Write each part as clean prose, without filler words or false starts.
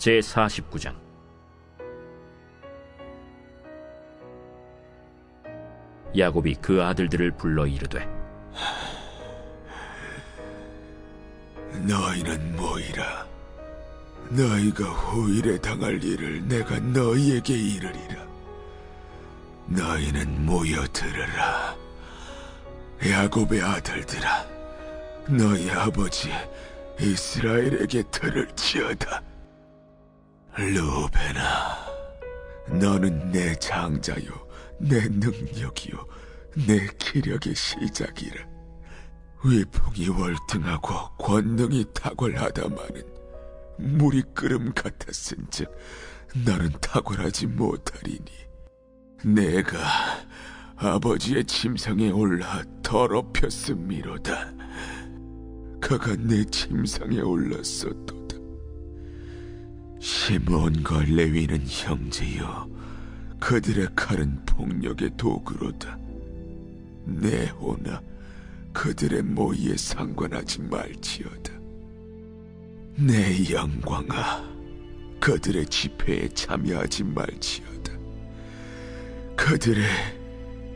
제49장. 야곱이 그 아들들을 불러 이르되, 너희는 모이라. 너희가 후일에 당할 일을 내가 너희에게 이르리라. 너희는 모여 들으라. 야곱의 아들들아, 너희 아버지 이스라엘에게 들을지어다. 루벤아, 너는 내 장자요 내 능력이요 내 기력의 시작이라. 위풍이 월등하고 권능이 탁월하다마는 물이 끓음 같았은즉 너는 탁월하지 못하리니, 내가 아버지의 침상에 올라 더럽혔음이로다. 그가 내 침상에 올랐었도다. 시므온과 레위는 형제여, 그들의 칼은 폭력의 도구로다. 네호나, 그들의 모의에 상관하지 말지어다. 내 영광아, 그들의 집회에 참여하지 말지어다.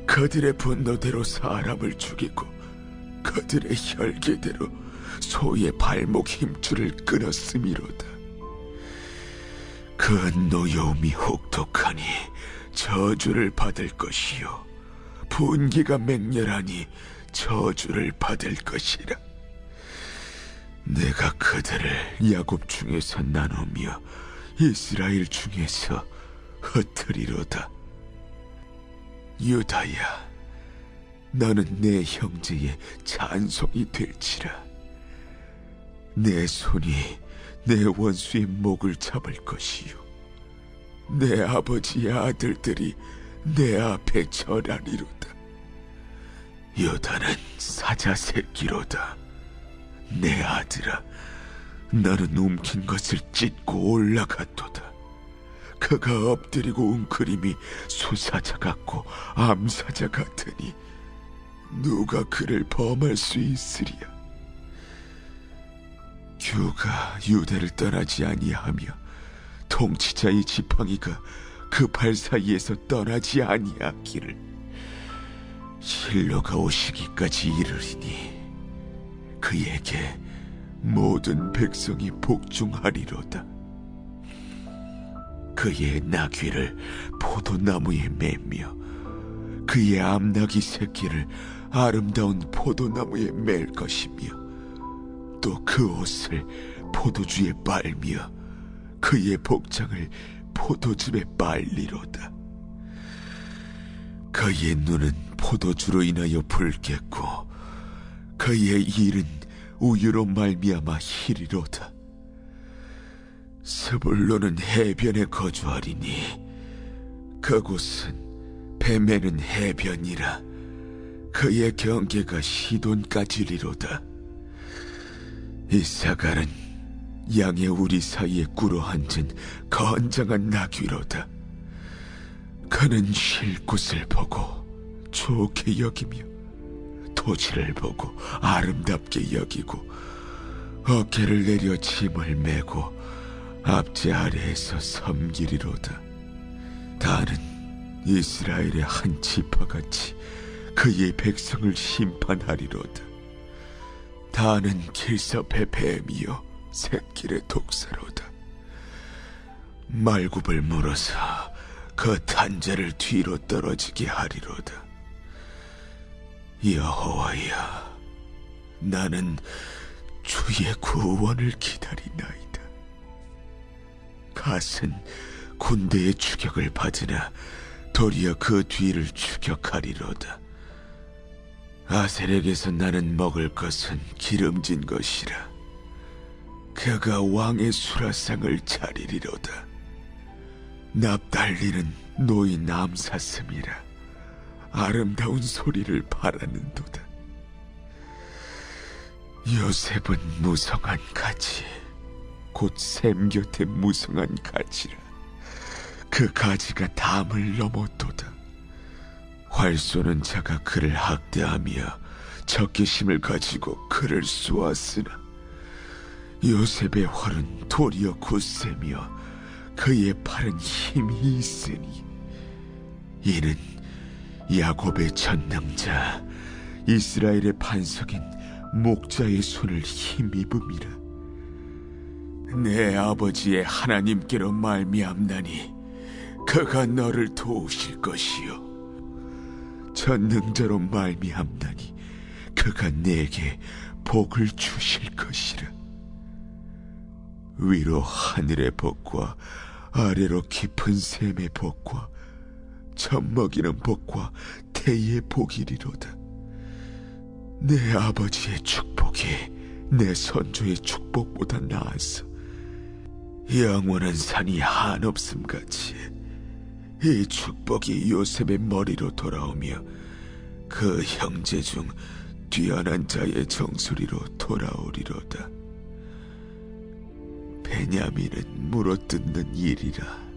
그들의 분노대로 사람을 죽이고 그들의 혈기대로 소의 발목 힘줄을 끊었음이로다. 그 노여움이 혹독하니 저주를 받을 것이요, 분기가 맹렬하니 저주를 받을 것이라. 내가 그들을 야곱 중에서 나누며 이스라엘 중에서 흩으리로다. 유다야, 너는 내 형제의 찬송이 될지라. 내 손이 내 원수의 목을 잡을 것이요, 내 아버지의 아들들이 내 앞에 절하리로다. 유다는 사자 새끼로다. 내 아들아, 너는 움킨 것을 찢고 올라갔도다. 그가 엎드리고 웅크림이 수사자 같고 암사자 같으니 누가 그를 범할 수 있으리야. 규가 유대를 떠나지 아니하며 통치자의 지팡이가 그 발 사이에서 떠나지 아니하기를 실로가 오시기까지 이르리니 그에게 모든 백성이 복종하리로다. 그의 나귀를 포도나무에 매며 그의 암나귀 새끼를 아름다운 포도나무에 맬 것이며, 또 그 옷을 포도주에 빨며 그의 복장을 포도즙에 빨리로다. 그의 눈은 포도주로 인하여 붉겠고 그의 일은 우유로 말미암아 희리로다. 스불론은 해변에 거주하리니 그곳은 뱀에는 해변이라. 그의 경계가 시돈까지리로다. 이사갈은 양의 우리 사이에 꿇어 앉은 건장한 나귀로다. 그는 쉴 곳을 보고 좋게 여기며 토지를 보고 아름답게 여기고 어깨를 내려 짐을 메고 앞제 아래에서 섬기리로다. 다는 이스라엘의 한 지파같이 그의 백성을 심판하리로다. 다는 길섭의 뱀이요 샛길의 독사로다. 말굽을 물어서 그 탄자를 뒤로 떨어지게 하리로다. 여호와야, 나는 주의 구원을 기다리나이다. 갓은 군대의 추격을 받으나 도리어 그 뒤를 추격하리로다. 아셀에게서 나는 먹을 것은 기름진 것이라. 그가 왕의 수라상을 차리리로다. 납달리는 노인 암사슴이라. 아름다운 소리를 바라는도다. 요셉은 무성한 가지, 곧 샘 곁에 무성한 가지라. 그 가지가 담을 넘었도다. 활 쏘는 자가 그를 학대하며 적개심을 가지고 그를 쏘았으나 요셉의 활은 도리어 굳세며 그의 팔은 힘이 있으니 이는 야곱의 전능자 이스라엘의 반석인 목자의 손을 힘입음이라. 내 아버지의 하나님께로 말미암나니 그가 너를 도우실 것이요 전능자로 말미암나니 그가 내게 복을 주실 것이라. 위로 하늘의 복과 아래로 깊은 샘의 복과 젖먹이는 복과 태의 복이리로다. 내 아버지의 축복이 내 선조의 축복보다 나아서 영원한 산이 한없음같이 이 축복이 요셉의 머리로 돌아오며 그 형제 중 뛰어난 자의 정수리로 돌아오리로다. 베냐민은 물어뜯는 일이라.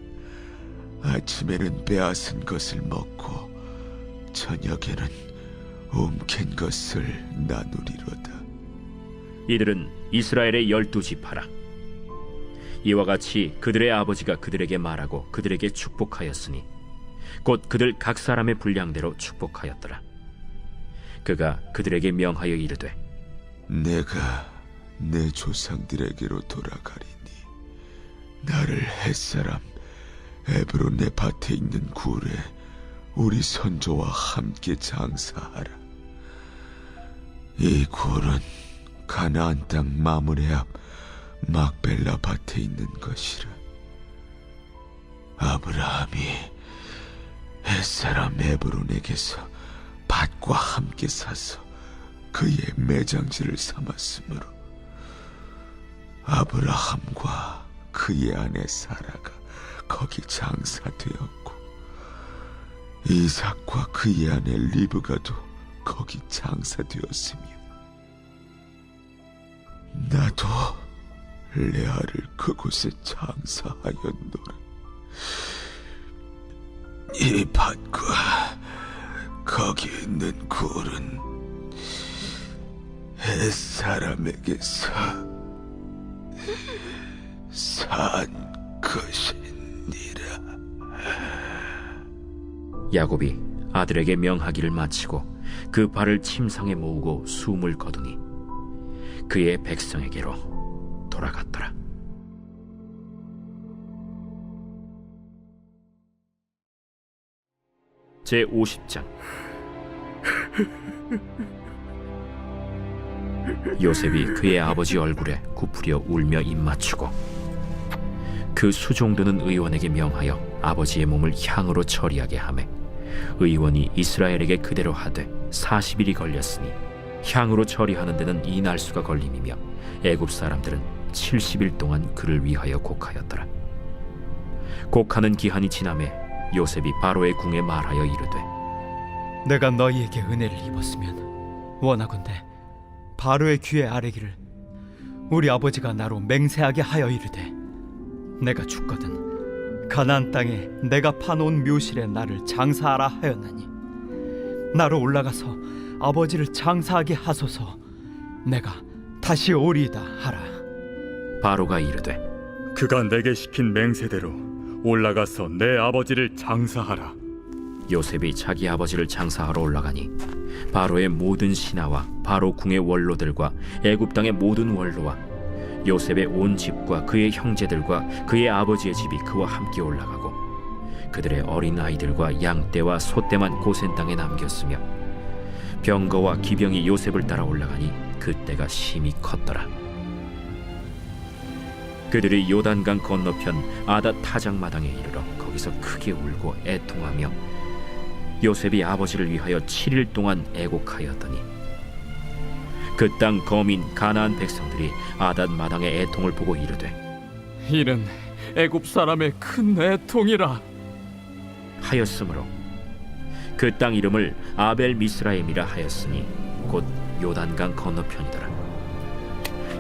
아침에는 빼앗은 것을 먹고 저녁에는 움킨 것을 나누리로다. 이들은 이스라엘의 12지파라. 이와 같이 그들의 아버지가 그들에게 말하고 그들에게 축복하였으니 곧 그들 각 사람의 분량대로 축복하였더라. 그가 그들에게 명하여 이르되 내가 내 조상들에게로 돌아가리니 나를 햇사람 에브론의 밭에 있는 굴에 우리 선조와 함께 장사하라. 이 굴은 가나안 땅 마므레 앞 막벨라 밭에 있는 것이라. 아브라함이 햇사람 에브론에게서 밭과 함께 사서 그의 매장지를 삼았으므로 아브라함과 그의 아내 사라가 거기 장사되었고 이삭과 그의 아내 리브가도 거기 장사되었으며 나도 레아를 그곳에 장사하였노라. 이 밭과 거기 있는 굴은 햇사람에게서 산 것이니라. 야곱이 아들에게 명하기를 마치고 그 발을 침상에 모으고 숨을 거두니 그의 백성에게로 돌아갔더라. 제50장. 요셉이 그의 아버지 얼굴에 굽으려 울며 입맞추고 그 수종드는 의원에게 명하여 아버지의 몸을 향으로 처리하게 하매 의원이 이스라엘에게 그대로 하되 40일이 걸렸으니 향으로 처리하는 데는 이 날수가 걸림이며 애굽 사람들은 70일 동안 그를 위하여 곡하였더라. 곡하는 기한이 지나매 요셉이 바로의 궁에 말하여 이르되 내가 너희에게 은혜를 입었으면 원하건대 바로의 귀에 아뢰기를 우리 아버지가 나로 맹세하게 하여 이르되 내가 죽거든 가나안 땅에 내가 파놓은 묘실에 나를 장사하라 하였나니 나로 올라가서 아버지를 장사하게 하소서. 내가 다시 오리이다 하라. 바로가 이르되 그가 내게 시킨 맹세대로 올라가서 내 아버지를 장사하라. 요셉이 자기 아버지를 장사하러 올라가니 바로의 모든 신하와 바로 궁의 원로들과 애굽 땅의 모든 원로와 요셉의 온 집과 그의 형제들과 그의 아버지의 집이 그와 함께 올라가고 그들의 어린 아이들과 양떼와 소떼만 고센 땅에 남겼으며 병거와 기병이 요셉을 따라 올라가니 그때가 심히 컸더라. 그들이 요단강 건너편 아닷 타작마당에 이르러 거기서 크게 울고 애통하며 요셉이 아버지를 위하여 7일 동안 애곡하였더니 그 땅 거민 가나안 백성들이 아닷 마당의 애통을 보고 이르되 이는 애굽 사람의 큰 애통이라 하였으므로 그 땅 이름을 아벨 미스라임이라 하였으니 곧 요단강 건너편이더라.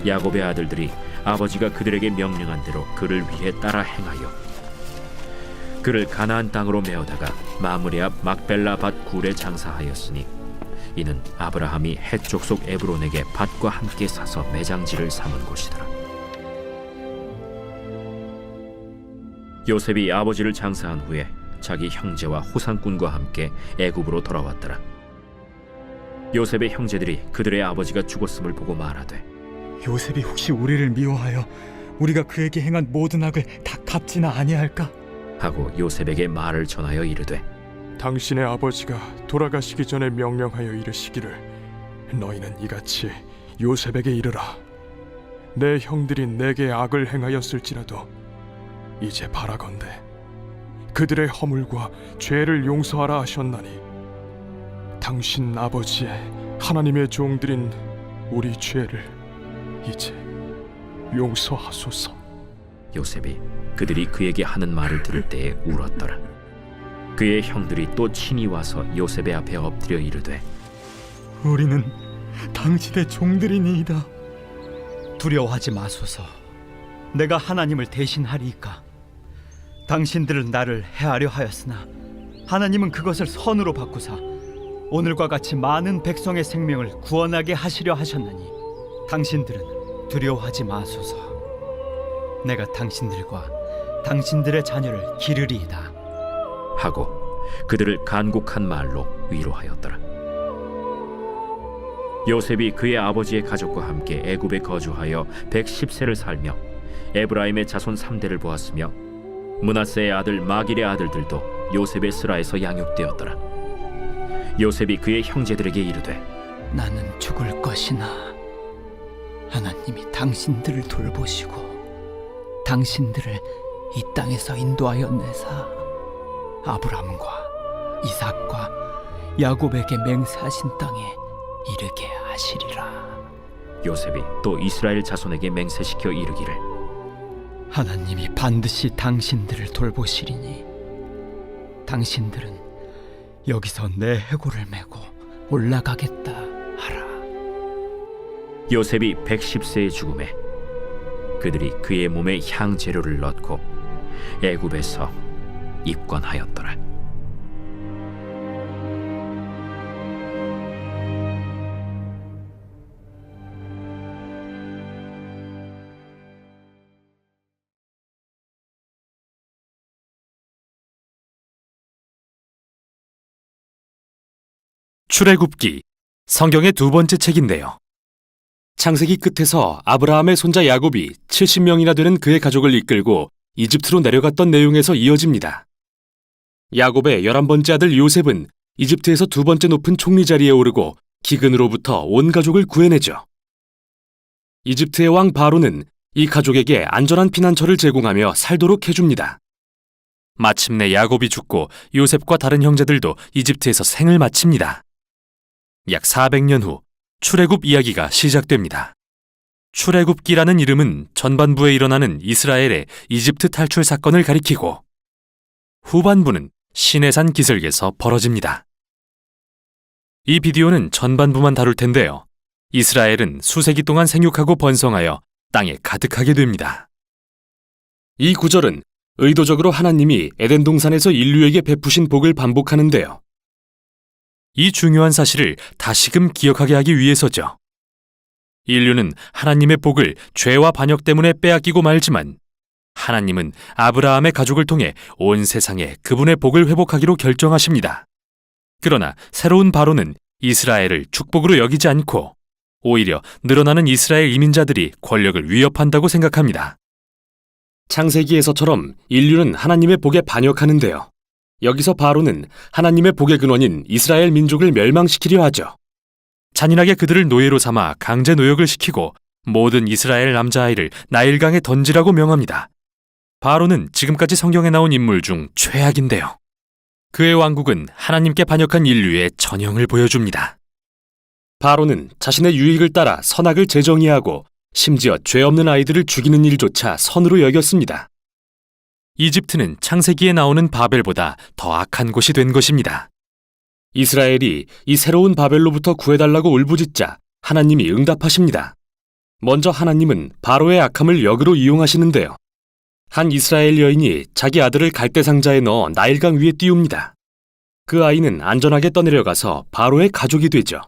야곱의 아들들이 아버지가 그들에게 명령한 대로 그를 위해 따라 행하여 그를 가나안 땅으로 메어다가 마므레 앞 막벨라 밭 굴에 장사하였으니 이는 아브라함이 헷 족속 에브론에게 밭과 함께 사서 매장지를 삼은 곳이더라. 요셉이 아버지를 장사한 후에 자기 형제와 호상꾼과 함께 애굽으로 돌아왔더라. 요셉의 형제들이 그들의 아버지가 죽었음을 보고 말하되, 요셉이 혹시 우리를 미워하여 우리가 그에게 행한 모든 악을 다 갚지나 아니할까? 하고 요셉에게 말을 전하여 이르되, 당신의 아버지가 돌아가시기 전에 명령하여 이르시기를 너희는 이같이 요셉에게 이르라. 내 형들이 내게 악을 행하였을지라도 이제 바라건대 그들의 허물과 죄를 용서하라 하셨나니 당신 아버지의 하나님의 종들인 우리 죄를 이제 용서하소서. 요셉이 그들이 그에게 하는 말을 들을 때에 울었더라. 그의 형들이 또 친히 와서 요셉의 앞에 엎드려 이르되, 우리는 당신의 종들이니이다. 두려워하지 마소서. 내가 하나님을 대신하리이까. 당신들은 나를 해하려 하였으나 하나님은 그것을 선으로 바꾸사 오늘과 같이 많은 백성의 생명을 구원하게 하시려 하셨나니 당신들은 두려워하지 마소서. 내가 당신들과 당신들의 자녀를 기르리이다. 하고 그들을 간곡한 말로 위로하였더라. 요셉이 그의 아버지의 가족과 함께 애굽에 거주하여 110세를 살며 에브라임의 자손 3대를 보았으며 므낫세의 아들 마길의 아들들도 요셉의 스라에서 양육되었더라. 요셉이 그의 형제들에게 이르되, 나는 죽을 것이나 하나님이 당신들을 돌보시고 당신들을 이 땅에서 인도하여 내사 아브람과 이삭과 야곱에게 맹세하신 땅에 이르게 하시리라. 요셉이 또 이스라엘 자손에게 맹세시켜 이르기를, 하나님이 반드시 당신들을 돌보시리니 당신들은 여기서 내 해골을 메고 올라가겠다 하라. 요셉이 110세의 죽음에 그들이 그의 몸에 향재료를 넣고 애굽에서 입건하였더라. 출애굽기, 성경의 두 번째 책인데요. 창세기 끝에서 아브라함의 손자 야곱이 70명이나 되는 그의 가족을 이끌고 이집트로 내려갔던 내용에서 이어집니다. 야곱의 11번째 아들 요셉은 이집트에서 두 번째 높은 총리 자리에 오르고 기근으로부터 온 가족을 구해내죠. 이집트의 왕 바로는 이 가족에게 안전한 피난처를 제공하며 살도록 해줍니다. 마침내 야곱이 죽고 요셉과 다른 형제들도 이집트에서 생을 마칩니다. 약 400년 후 출애굽 이야기가 시작됩니다. 출애굽기라는 이름은 전반부에 일어나는 이스라엘의 이집트 탈출 사건을 가리키고 후반부는 시내산 기슭에서 벌어집니다. 이 비디오는 전반부만 다룰 텐데요. 이스라엘은 수세기 동안 생육하고 번성하여 땅에 가득하게 됩니다. 이 구절은 의도적으로 하나님이 에덴 동산에서 인류에게 베푸신 복을 반복하는데요. 이 중요한 사실을 다시금 기억하게 하기 위해서죠. 인류는 하나님의 복을 죄와 반역 때문에 빼앗기고 말지만 하나님은 아브라함의 가족을 통해 온 세상에 그분의 복을 회복하기로 결정하십니다. 그러나 새로운 바로는 이스라엘을 축복으로 여기지 않고 오히려 늘어나는 이스라엘 이민자들이 권력을 위협한다고 생각합니다. 창세기에서처럼 인류는 하나님의 복에 반역하는데요. 여기서 바로는 하나님의 복의 근원인 이스라엘 민족을 멸망시키려 하죠. 잔인하게 그들을 노예로 삼아 강제 노역을 시키고 모든 이스라엘 남자아이를 나일강에 던지라고 명합니다. 바로는 지금까지 성경에 나온 인물 중 최악인데요. 그의 왕국은 하나님께 반역한 인류의 전형을 보여줍니다. 바로는 자신의 유익을 따라 선악을 재정의하고 심지어 죄 없는 아이들을 죽이는 일조차 선으로 여겼습니다. 이집트는 창세기에 나오는 바벨보다 더 악한 곳이 된 것입니다. 이스라엘이 이 새로운 바벨로부터 구해달라고 울부짖자 하나님이 응답하십니다. 먼저 하나님은 바로의 악함을 역으로 이용하시는데요. 한 이스라엘 여인이 자기 아들을 갈대상자에 넣어 나일강 위에 띄웁니다. 그 아이는 안전하게 떠내려가서 바로의 가족이 되죠.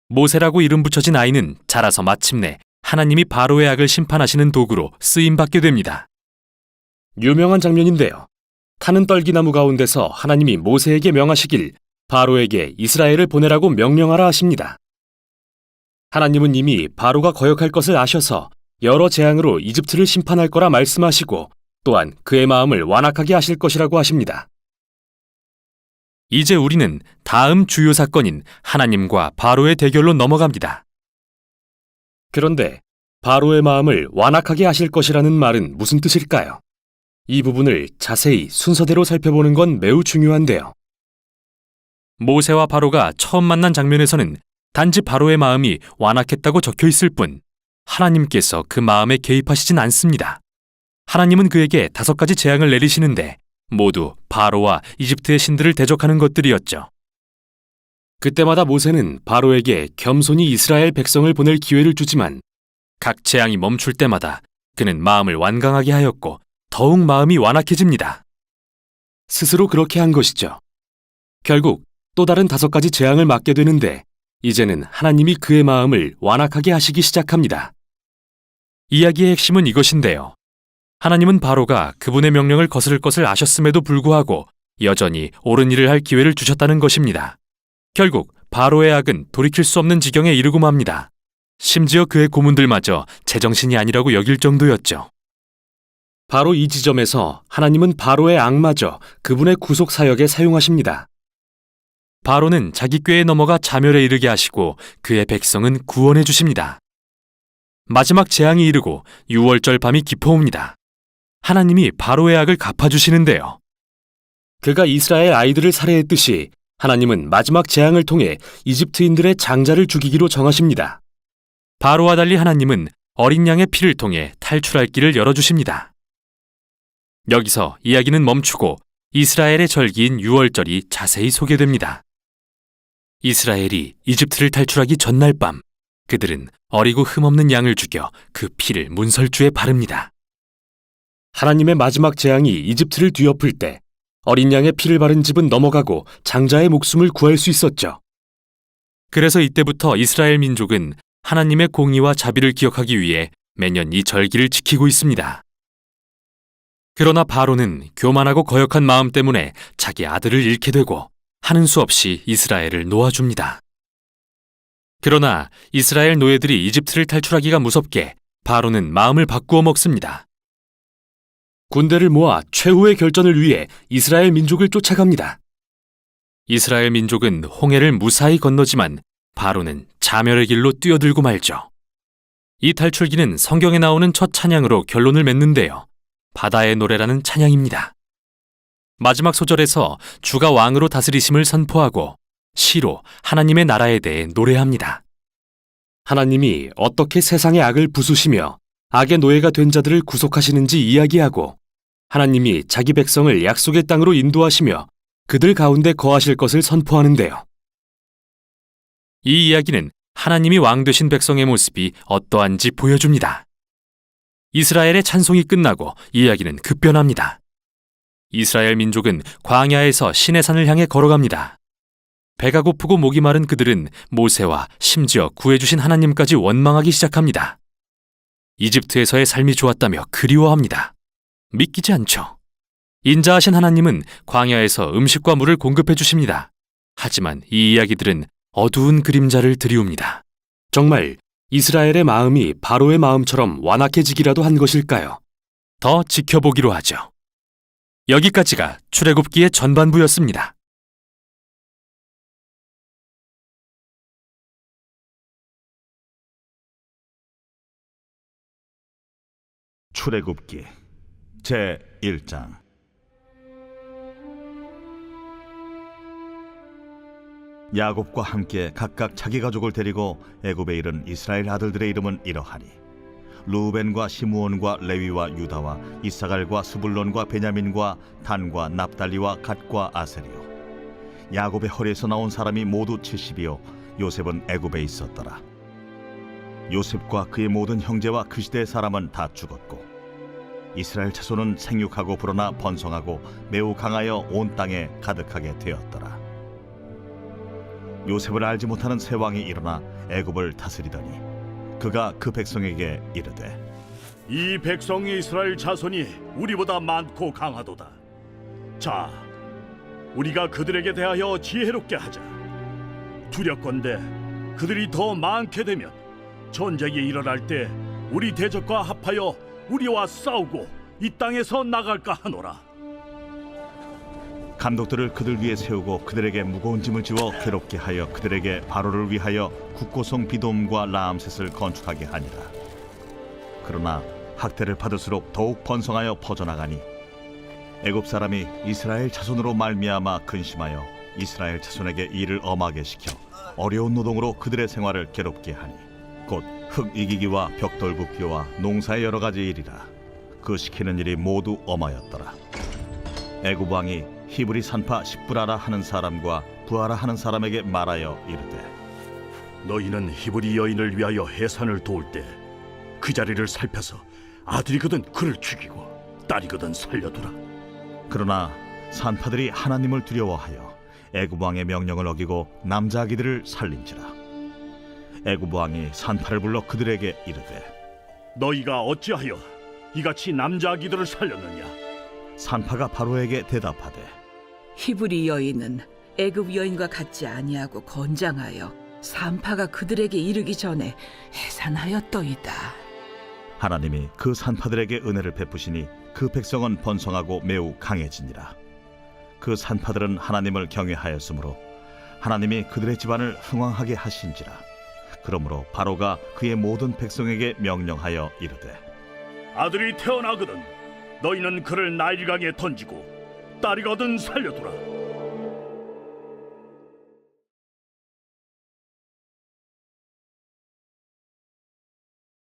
모세라고 이름 붙여진 아이는 자라서 마침내 하나님이 바로의 악을 심판하시는 도구로 쓰임받게 됩니다. 유명한 장면인데요. 타는 떨기나무 가운데서 하나님이 모세에게 명하시길 바로에게 이스라엘을 보내라고 명령하라 하십니다. 하나님은 이미 바로가 거역할 것을 아셔서 여러 재앙으로 이집트를 심판할 거라 말씀하시고 또한 그의 마음을 완악하게 하실 것이라고 하십니다. 이제 우리는 다음 주요 사건인 하나님과 바로의 대결로 넘어갑니다. 그런데 바로의 마음을 완악하게 하실 것이라는 말은 무슨 뜻일까요? 이 부분을 자세히 순서대로 살펴보는 건 매우 중요한데요. 모세와 바로가 처음 만난 장면에서는 단지 바로의 마음이 완악했다고 적혀 있을 뿐 하나님께서 그 마음에 개입하시진 않습니다. 하나님은 그에게 5가지 재앙을 내리시는데 모두 바로와 이집트의 신들을 대적하는 것들이었죠. 그때마다 모세는 바로에게 겸손히 이스라엘 백성을 보낼 기회를 주지만 각 재앙이 멈출 때마다 그는 마음을 완강하게 하였고 더욱 마음이 완악해집니다. 스스로 그렇게 한 것이죠. 결국 또 다른 5가지 재앙을 맞게 되는데 이제는 하나님이 그의 마음을 완악하게 하시기 시작합니다. 이야기의 핵심은 이것인데요. 하나님은 바로가 그분의 명령을 거스를 것을 아셨음에도 불구하고 여전히 옳은 일을 할 기회를 주셨다는 것입니다. 결국 바로의 악은 돌이킬 수 없는 지경에 이르고 맙니다. 심지어 그의 고문들마저 제정신이 아니라고 여길 정도였죠. 바로 이 지점에서 하나님은 바로의 악마저 그분의 구속 사역에 사용하십니다. 바로는 자기 꾀에 넘어가 자멸에 이르게 하시고 그의 백성은 구원해 주십니다. 마지막 재앙이 이르고 6월절 밤이 깊어옵니다. 하나님이 바로의 악을 갚아주시는데요. 그가 이스라엘 아이들을 살해했듯이 하나님은 마지막 재앙을 통해 이집트인들의 장자를 죽이기로 정하십니다. 바로와 달리 하나님은 어린 양의 피를 통해 탈출할 길을 열어주십니다. 여기서 이야기는 멈추고 이스라엘의 절기인 6월절이 자세히 소개됩니다. 이스라엘이 이집트를 탈출하기 전날 밤 그들은 어리고 흠없는 양을 죽여 그 피를 문설주에 바릅니다. 하나님의 마지막 재앙이 이집트를 뒤엎을 때 어린 양의 피를 바른 집은 넘어가고 장자의 목숨을 구할 수 있었죠. 그래서 이때부터 이스라엘 민족은 하나님의 공의와 자비를 기억하기 위해 매년 이 절기를 지키고 있습니다. 그러나 바로는 교만하고 거역한 마음 때문에 자기 아들을 잃게 되고 하는 수 없이 이스라엘을 놓아줍니다. 그러나 이스라엘 노예들이 이집트를 탈출하기가 무섭게 바로는 마음을 바꾸어 먹습니다. 군대를 모아 최후의 결전을 위해 이스라엘 민족을 쫓아갑니다. 이스라엘 민족은 홍해를 무사히 건너지만 바로는 자멸의 길로 뛰어들고 말죠. 이 탈출기는 성경에 나오는 첫 찬양으로 결론을 맺는데요. 바다의 노래라는 찬양입니다. 마지막 소절에서 주가 왕으로 다스리심을 선포하고 시로 하나님의 나라에 대해 노래합니다. 하나님이 어떻게 세상의 악을 부수시며 악의 노예가 된 자들을 구속하시는지 이야기하고 하나님이 자기 백성을 약속의 땅으로 인도하시며 그들 가운데 거하실 것을 선포하는데요. 이 이야기는 하나님이 왕 되신 백성의 모습이 어떠한지 보여줍니다. 이스라엘의 찬송이 끝나고 이야기는 급변합니다. 이스라엘 민족은 광야에서 시내 산을 향해 걸어갑니다. 배가 고프고 목이 마른 그들은 모세와 심지어 구해주신 하나님까지 원망하기 시작합니다. 이집트에서의 삶이 좋았다며 그리워합니다. 믿기지 않죠. 인자하신 하나님은 광야에서 음식과 물을 공급해 주십니다. 하지만 이 이야기들은 어두운 그림자를 드리웁니다. 정말 이스라엘의 마음이 바로의 마음처럼 완악해지기라도 한 것일까요? 더 지켜보기로 하죠. 여기까지가 출애굽기의 전반부였습니다. 출애굽기 제1장. 야곱과 함께 각각 자기 가족을 데리고 애굽에 이른 이스라엘 아들들의 이름은 이러하니 루벤과 시므온과 레위와 유다와 이사갈과 스불론과 베냐민과 단과 납달리와 갓과 아셀이요. 야곱의 허리에서 나온 사람이 모두 70이요 요셉은 애굽에 있었더라. 요셉과 그의 모든 형제와 그 시대의 사람은 다 죽었고 이스라엘 자손은 생육하고 불어나 번성하고 매우 강하여 온 땅에 가득하게 되었더라. 요셉을 알지 못하는 새 왕이 일어나 애굽을 다스리더니 그가 그 백성에게 이르되 이 백성이 이스라엘 자손이 우리보다 많고 강하도다. 자, 우리가 그들에게 대하여 지혜롭게 하자. 두렵건대 그들이 더 많게 되면 전쟁이 일어날 때 우리 대적과 합하여 우리와 싸우고 이 땅에서 나갈까 하노라. 감독들을 그들 위에 세우고 그들에게 무거운 짐을 지워 괴롭게 하여 그들에게 바로를 위하여 국고성 비돔과 라암셋을 건축하게 하니라. 그러나 학대를 받을수록 더욱 번성하여 퍼져나가니 애굽 사람이 이스라엘 자손으로 말미암아 근심하여 이스라엘 자손에게 일을 엄하게 시켜 어려운 노동으로 그들의 생활을 괴롭게 하니 곧 흙 이기기와 벽돌 굽기와 농사의 여러 가지 일이라. 그 시키는 일이 모두 엄하였더라. 애굽 왕이 히브리 산파 십부라라 하는 사람과 부하라 하는 사람에게 말하여 이르되, 너희는 히브리 여인을 위하여 해산을 도울 때 그 자리를 살펴서 아들이거든 그를 죽이고 딸이거든 살려두라. 그러나 산파들이 하나님을 두려워하여 애굽 왕의 명령을 어기고 남자 아기들을 살린지라. 애굽 왕이 산파를 불러 그들에게 이르되, 너희가 어찌하여 이같이 남자 아기들을 살렸느냐? 산파가 바로에게 대답하되, 히브리 여인은 애굽 여인과 같지 아니하고 건장하여 산파가 그들에게 이르기 전에 해산하였더이다. 하나님이 그 산파들에게 은혜를 베푸시니 그 백성은 번성하고 매우 강해지니라. 그 산파들은 하나님을 경외하였으므로 하나님이 그들의 집안을 흥왕하게 하신지라. 그러므로 바로가 그의 모든 백성에게 명령하여 이르되, 아들이 태어나거든 너희는 그를 나일강에 던지고 딸이거든 살려두라.